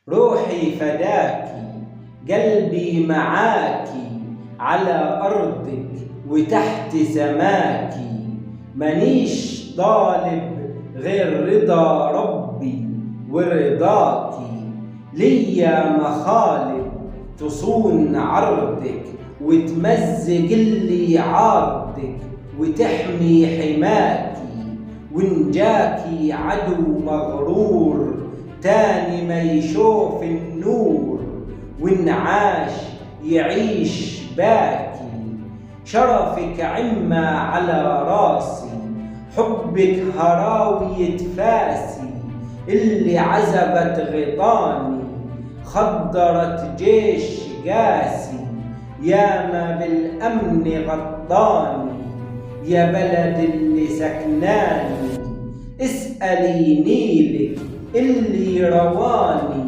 روحي فداكي، قلبي معاكي، على أرضك وتحت سماكي. مانيش طالب غير رضا ربي ورضاكي. ليا مخالب تصون عرضك وتمزق اللي عارضك وتحمي حماكي. ونجاكي عدو مغرور تاني ما يشوف النور، وانعاش يعيش باكي. شرفك عمة على راسي، حبك هراوية فاسي. اللي عزبت غطاني خضرت جيش قاسي. ياما بالأمن غطاني يا بلد اللي سكناني. اسألي نيلك اللي رواني